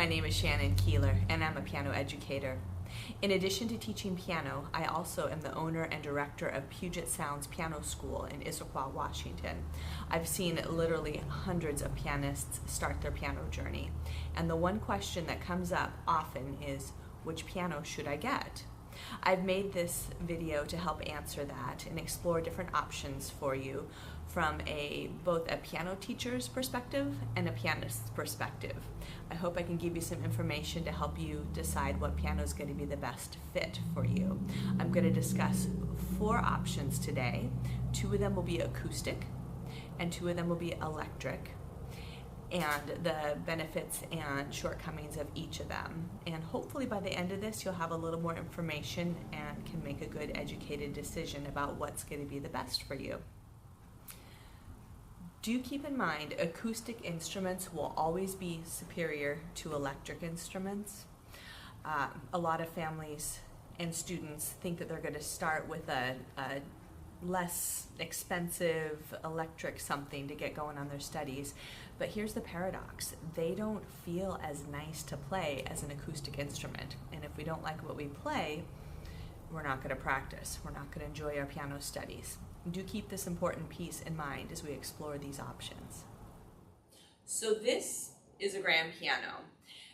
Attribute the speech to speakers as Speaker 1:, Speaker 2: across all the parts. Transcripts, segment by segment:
Speaker 1: My name is Shannon and I'm a piano educator. In addition to teaching piano, I also am the owner and director of Puget Sound's Piano School in Issaquah, Washington. I've seen literally hundreds of pianists start their piano journey, and the one question that comes up often is, which piano should I get? I've made this video to help answer that and explore different options for you from both a piano teacher's perspective and a pianist's perspective. I hope I can give you some information to help you decide what piano is going to be the best fit for you. I'm going to discuss 4 options today. 2 of them will be acoustic and 2 of them will be electric, and the benefits and shortcomings of each of them. And hopefully by the end of this you'll have a little more information and can make a good educated decision about what's going to be the best for you. Do keep in mind, acoustic instruments will always be superior to electric instruments. A lot of families and students think that they're going to start with a less expensive electric something to get going on their studies. But here's the paradox. They don't feel as nice to play as an acoustic instrument. And if we don't like what we play, we're not going to practice. We're not going to enjoy our piano studies. Do keep this important piece in mind as we explore these options. So this is a grand piano.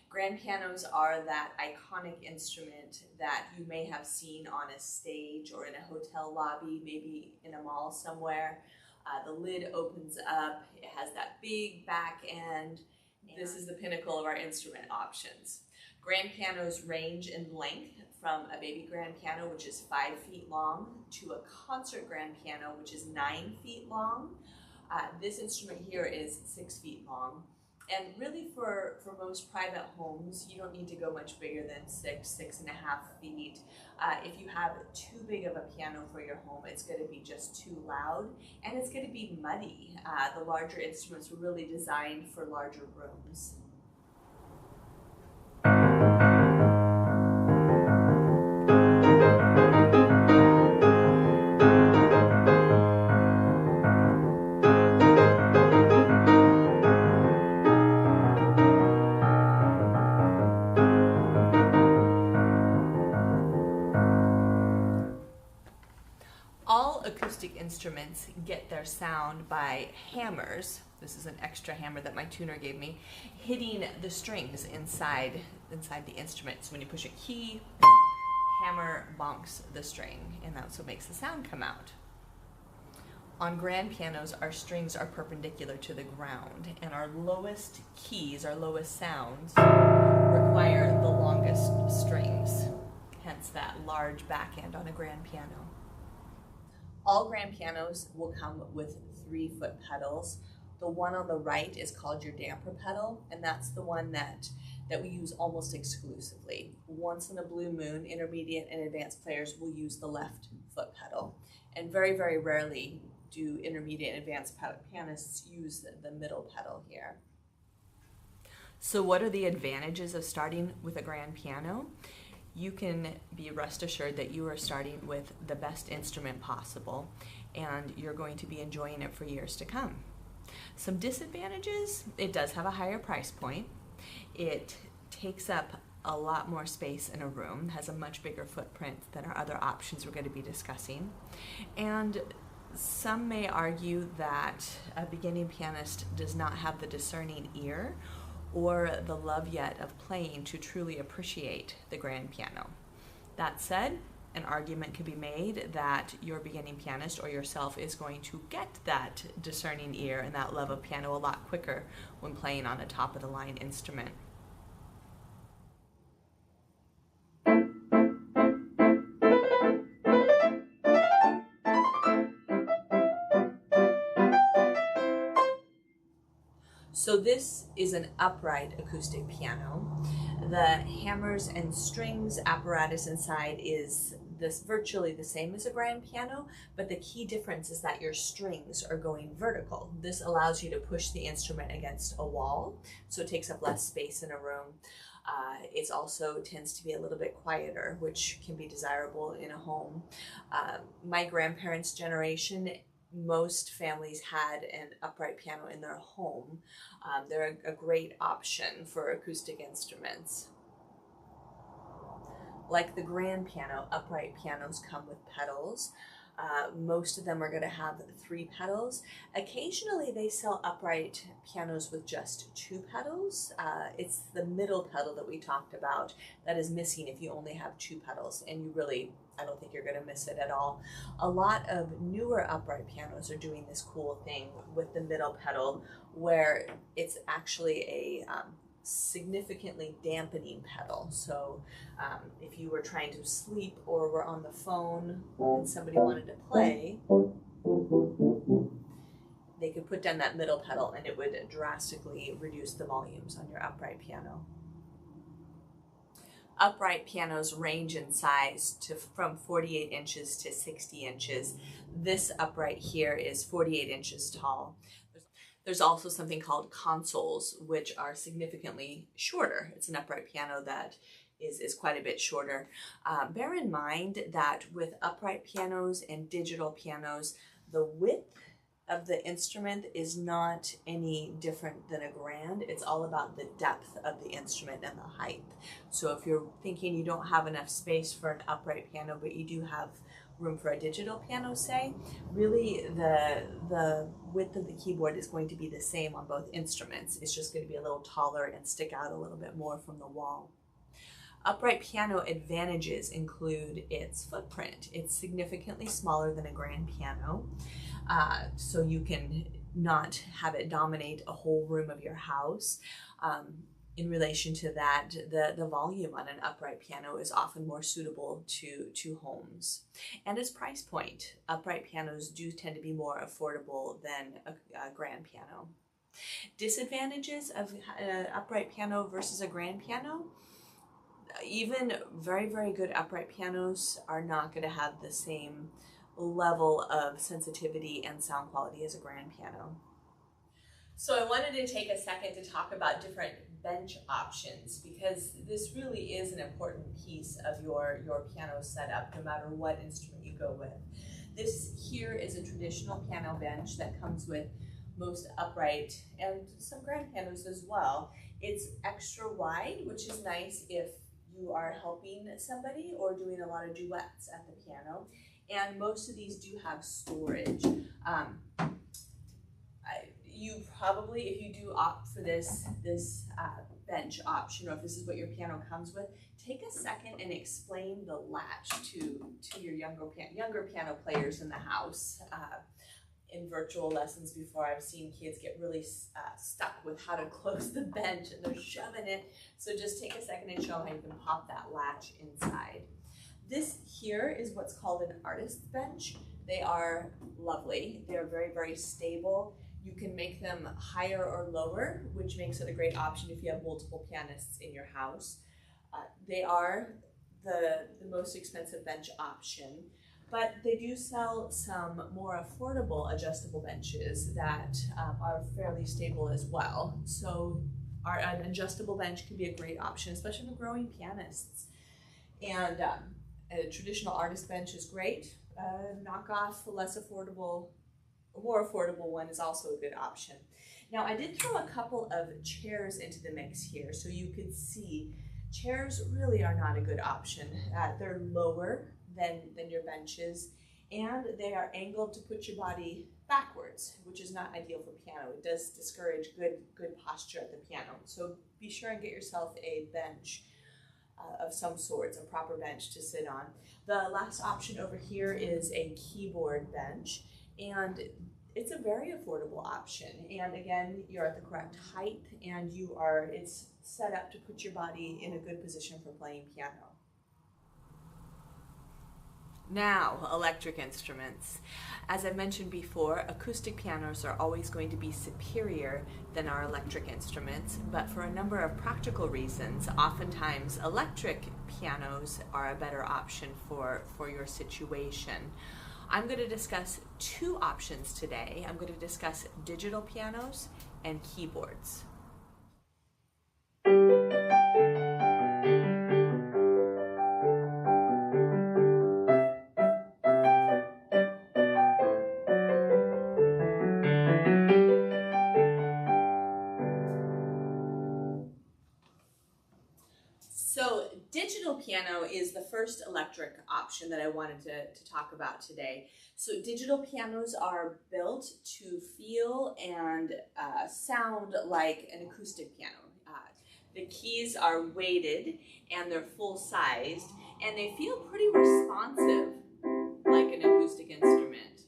Speaker 1: Grand pianos are that iconic instrument that you may have seen on a stage or in a hotel lobby, maybe in a mall somewhere. The lid opens up, it has that big back end. This is the pinnacle of our instrument options. Grand pianos range in length from a baby grand piano, which is 5 feet long, to a concert grand piano, which is 9 feet long. This instrument here is 6 feet long. And really for most private homes, you don't need to go much bigger than 6.5 feet. If you have too big of a piano for your home, it's going to be just too loud and it's going to be muddy. The larger instruments were really designed for larger rooms. All acoustic instruments get their sound by hammers. This is an extra hammer that my tuner gave me, hitting the strings inside the instrument. So when you push a key, hammer bonks the string, and that's what makes the sound come out. On grand pianos, our strings are perpendicular to the ground, and our lowest keys, our lowest sounds, require the longest strings, hence that large back end on a grand piano. All grand pianos will come with 3 foot pedals. The one on the right is called your damper pedal, and that's the one that we use almost exclusively. Once in a blue moon, intermediate and advanced players will use the left foot pedal, and very, very rarely do intermediate and advanced pianists use the middle pedal here. So what are the advantages of starting with a grand piano? You can be rest assured that you are starting with the best instrument possible, and you're going to be enjoying it for years to come. Some disadvantages: it does have a higher price point. It takes up a lot more space in a room, has a much bigger footprint than our other options we're going to be discussing. And some may argue that a beginning pianist does not have the discerning ear or the love yet of playing to truly appreciate the grand piano. That said, an argument could be made that your beginning pianist or yourself is going to get that discerning ear and that love of piano a lot quicker when playing on a top-of-the-line instrument. So this is an upright acoustic piano. The hammers and strings apparatus inside is virtually the same as a grand piano, but the key difference is that your strings are going vertical. This allows you to push the instrument against a wall, so it takes up less space in a room. It also tends to be a little bit quieter, which can be desirable in a home. My grandparents' generation most families had an upright piano in their home. They're a great option for acoustic instruments. Like the grand piano, upright pianos come with pedals. Most of them are going to have 3 pedals. Occasionally they sell upright pianos with just 2 pedals. It's the middle pedal that we talked about that is missing if you only have 2 pedals, and you really, I don't think you're going to miss it at all. A lot of newer upright pianos are doing this cool thing with the middle pedal where it's actually a significantly dampening pedal. So if you were trying to sleep or were on the phone and somebody wanted to play, they could put down that middle pedal and it would drastically reduce the volumes on your upright piano. Upright pianos range in size from 48 inches to 60 inches. This upright here is 48 inches tall. There's also something called consoles, which are significantly shorter. It's an upright piano that is quite a bit shorter. Bear in mind that with upright pianos and digital pianos, the width of the instrument is not any different than a grand. It's all about the depth of the instrument and the height. So if you're thinking you don't have enough space for an upright piano, but you do have room for a digital piano, say, really the width of the keyboard is going to be the same on both instruments. It's just going to be a little taller and stick out a little bit more from the wall. Upright piano advantages include its footprint. It's significantly smaller than a grand piano, so you can not have it dominate a whole room of your house. In relation to that, the volume on an upright piano is often more suitable to homes. And its price point. Upright pianos do tend to be more affordable than a grand piano. Disadvantages of an upright piano versus a grand piano. Even very, very good upright pianos are not going to have the same level of sensitivity and sound quality as a grand piano. So I wanted to take a second to talk about different bench options, because this really is an important piece of your piano setup, no matter what instrument you go with. This here is a traditional piano bench that comes with most upright and some grand pianos as well. It's extra wide, which is nice if you are helping somebody or doing a lot of duets at the piano. And most of these do have storage. You probably, if you do opt for this bench option, or if this is what your piano comes with, take a second and explain the latch to your younger piano players in the house. In virtual lessons before, I've seen kids get really stuck with how to close the bench and they're shoving it. So just take a second and show how you can pop that latch inside. This here is what's called an artist's bench. They are lovely. They're very, very stable. You can make them higher or lower, which makes it a great option if you have multiple pianists in your house. They are the most expensive bench option, but they do sell some more affordable adjustable benches that are fairly stable as well. So an adjustable bench can be a great option, especially for growing pianists. And a traditional artist bench is great. Knockoff, a more affordable one is also a good option. Now, I did throw a couple of chairs into the mix here so you could see chairs really are not a good option. They're lower than your benches, and they are angled to put your body backwards, which is not ideal for piano. It does discourage good posture at the piano. So be sure and get yourself a bench of some sorts, a proper bench to sit on. The last option over here is a keyboard bench, and it's a very affordable option. And again, you're at the correct height, and it's set up to put your body in a good position for playing piano. Now, electric instruments. As I mentioned before, acoustic pianos are always going to be superior than our electric instruments, but for a number of practical reasons, oftentimes electric pianos are a better option for your situation. I'm going to discuss 2 options today. I'm going to discuss digital pianos and keyboards. So digital piano is the first electric option that I wanted to talk about today. So digital pianos are built to feel and sound like an acoustic piano. The keys are weighted and they're full-sized, and they feel pretty responsive like an acoustic instrument.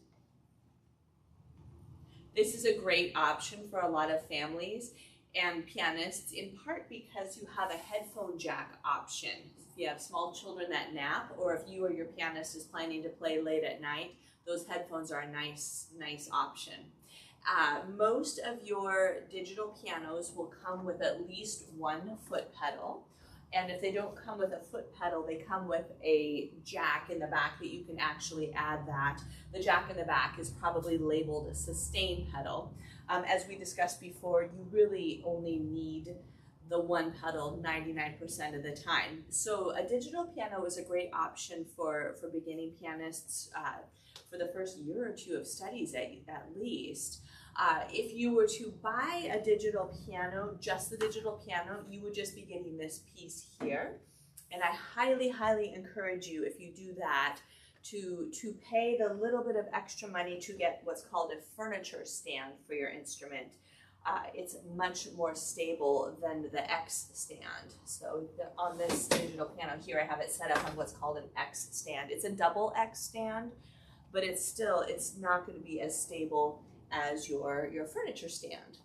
Speaker 1: This is a great option for a lot of families and pianists, in part because you have a headphone jack option. If you have small children that nap, or if you or your pianist is planning to play late at night, those headphones are a nice option. Most of your digital pianos will come with at least one foot pedal. And if they don't come with a foot pedal, they come with a jack in the back that you can actually add that. The jack in the back is probably labeled a sustain pedal. As we discussed before, you really only need the one pedal 99% of the time. So a digital piano is a great option for beginning pianists for the first year or two of studies at least. If you were to buy a digital piano, just the digital piano, you would just be getting this piece here. And I highly encourage you, if you do that, to pay the little bit of extra money to get what's called a furniture stand for your instrument. It's much more stable than the X stand. So on this digital piano here, I have it set up on what's called an X stand. It's a double X stand, but it's not going to be as stable as your furniture stand.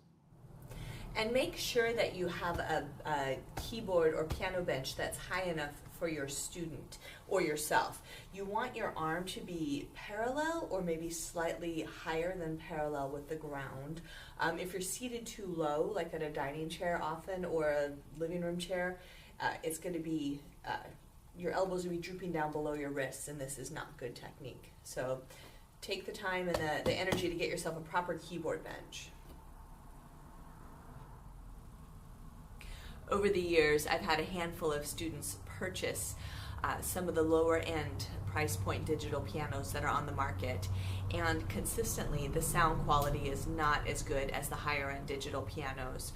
Speaker 1: And make sure that you have a keyboard or piano bench that's high enough for your student or yourself. You want your arm to be parallel or maybe slightly higher than parallel with the ground. If you're seated too low, like at a dining chair often or a living room chair, it's going to be, your elbows will be drooping down below your wrists, and this is not good technique. So take the time and the energy to get yourself a proper keyboard bench. Over the years, I've had a handful of students purchase some of the lower end price point digital pianos that are on the market, and consistently the sound quality is not as good as the higher end digital pianos.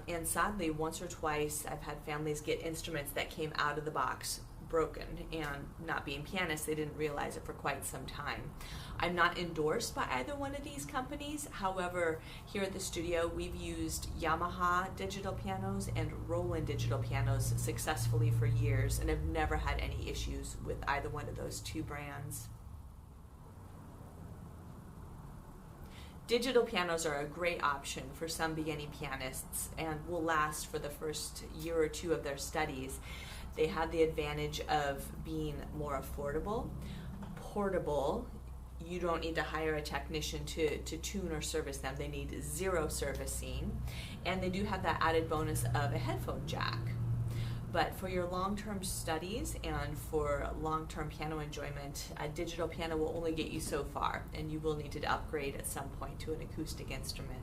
Speaker 1: And sadly, once or twice I've had families get instruments that came out of the box broken, and not being pianists, they didn't realize it for quite some time. I'm not endorsed by either one of these companies. However, here at the studio, we've used Yamaha digital pianos and Roland digital pianos successfully for years, and have never had any issues with either one of those two brands. Digital pianos are a great option for some beginning pianists and will last for the first year or two of their studies. They have the advantage of being more affordable, portable. You don't need to hire a technician to tune or service them. They need zero servicing. And they do have that added bonus of a headphone jack. But for your long-term studies and for long-term piano enjoyment, a digital piano will only get you so far, and you will need to upgrade at some point to an acoustic instrument.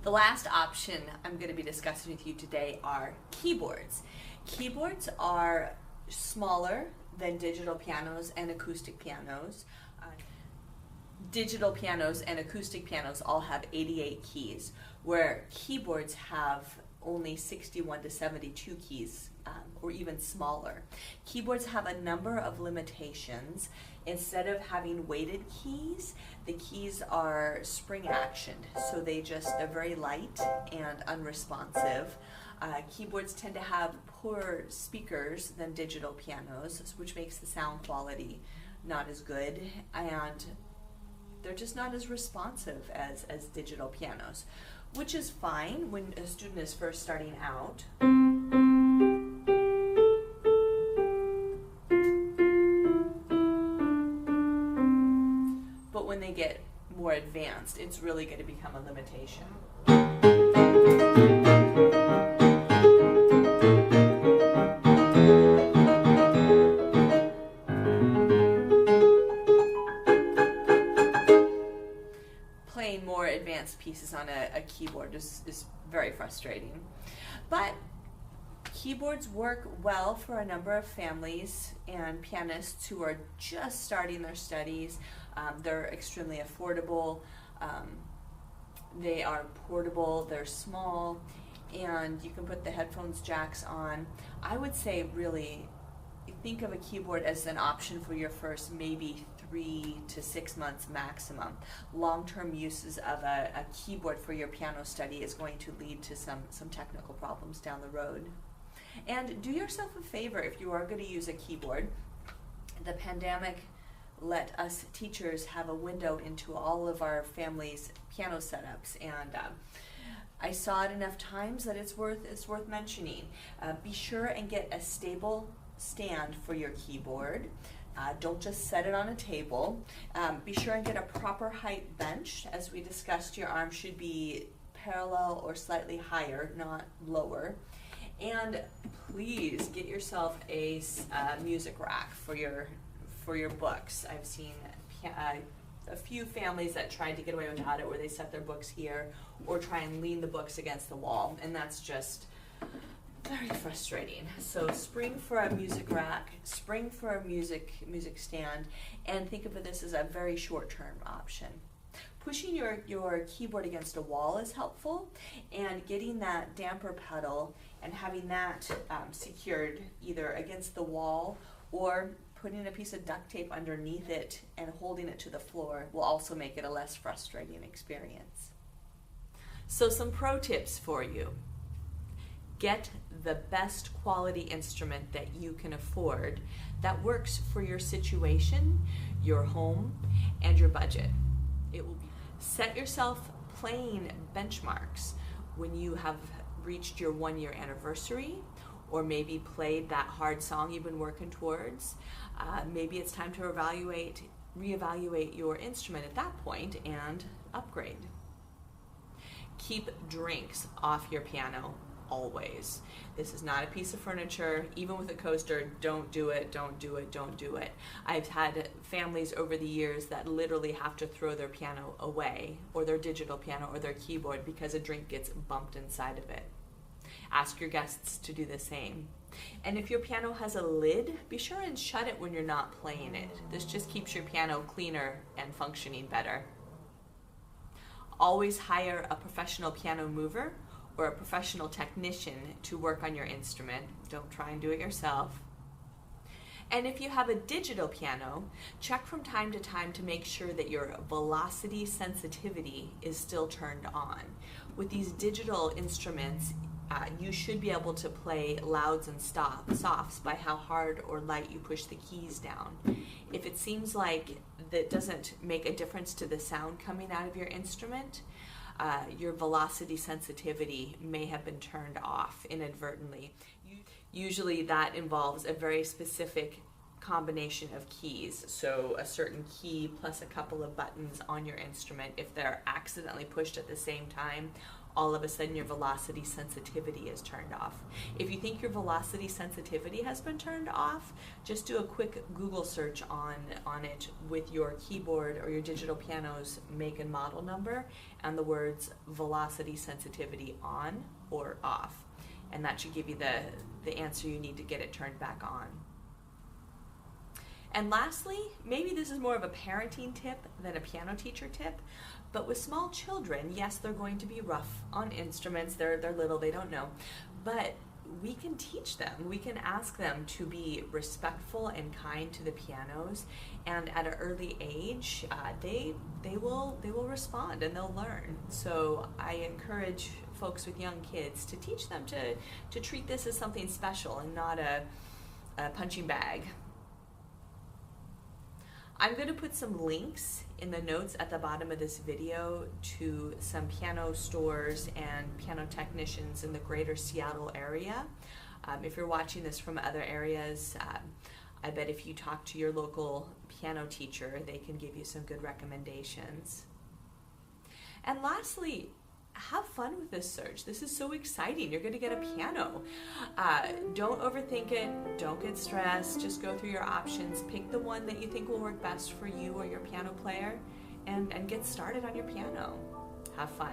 Speaker 1: The last option I'm going to be discussing with you today are keyboards. Keyboards are smaller than digital pianos and acoustic pianos. Digital pianos and acoustic pianos all have 88 keys, where keyboards have only 61 to 72 keys, or even smaller. Keyboards have a number of limitations. Instead of having weighted keys, the keys are spring actioned, so they're very light and unresponsive. Keyboards tend to have poorer speakers than digital pianos, which makes the sound quality not as good, and they're just not as responsive as digital pianos, which is fine when a student is first starting out. But when they get more advanced, it's really going to become a limitation. Playing more advanced pieces on a keyboard is very frustrating. But Keyboards work well for a number of families and pianists who are just starting their studies. They're extremely affordable. They are portable, they're small, and you can put the headphones jacks on. I would say really think of a keyboard as an option for your first maybe 3 to 6 months maximum. Long-term uses of a keyboard for your piano study is going to lead to some technical problems down the road. And do yourself a favor if you are going to use a keyboard. The pandemic let us teachers have a window into all of our families' piano setups, and I saw it enough times that it's worth mentioning. Be sure and get a stable stand for your keyboard. Don't just set it on a table. Be sure and get a proper height bench. As we discussed, your arm should be parallel or slightly higher, not lower. And please get yourself a music rack for your books. I've seen a few families that tried to get away without it, where they set their books here or try and lean the books against the wall, and that's just very frustrating. So spring for a music rack, spring for a music stand, and think of this as a very short-term option. Pushing your keyboard against a wall is helpful, and getting that damper pedal and having that secured either against the wall or putting a piece of duct tape underneath it and holding it to the floor will also make it a less frustrating experience. So some pro tips for you. Get the best quality instrument that you can afford that works for your situation, your home, and your budget. Set yourself playing benchmarks when you have reached your 1-year anniversary, or maybe played that hard song you've been working towards. Maybe it's time to reevaluate your instrument at that point and upgrade. Keep drinks off your piano always. This is not a piece of furniture. Even with a coaster, don't do it, don't do it, don't do it. I've had families over the years that literally have to throw their piano away, or their digital piano or their keyboard, because a drink gets bumped inside of it. Ask your guests to do the same. And if your piano has a lid, be sure and shut it when you're not playing it. This just keeps your piano cleaner and functioning better. Always hire a professional piano mover or a professional technician to work on your instrument. Don't try and do it yourself. And if you have a digital piano, check from time to time to make sure that your velocity sensitivity is still turned on. With these digital instruments, you should be able to play louds and softs by how hard or light you push the keys down. If it seems like that doesn't make a difference to the sound coming out of your instrument, your velocity sensitivity may have been turned off inadvertently. Usually that involves a very specific combination of keys, so a certain key plus a couple of buttons on your instrument. If they're accidentally pushed at the same time, all of a sudden your velocity sensitivity is turned off. If you think your velocity sensitivity has been turned off, just do a quick Google search on it with your keyboard or your digital piano's make and model number and the words velocity sensitivity on or off. And that should give you the answer you need to get it turned back on. And lastly, maybe this is more of a parenting tip than a piano teacher tip, but with small children, yes, they're going to be rough on instruments. They're little, they don't know, but we can teach them. We can ask them to be respectful and kind to the pianos, and at an early age, they will respond and they'll learn. So I encourage folks with young kids to teach them to treat this as something special and not a punching bag. I'm going to put some links in the notes at the bottom of this video to some piano stores and piano technicians in the greater Seattle area. If you're watching this from other areas, I bet if you talk to your local piano teacher, they can give you some good recommendations. And lastly, have fun with this search. This is so exciting. You're going to get a piano. Don't overthink it. Don't get stressed. Just go through your options. Pick the one that you think will work best for you or your piano player, and get started on your piano. Have fun.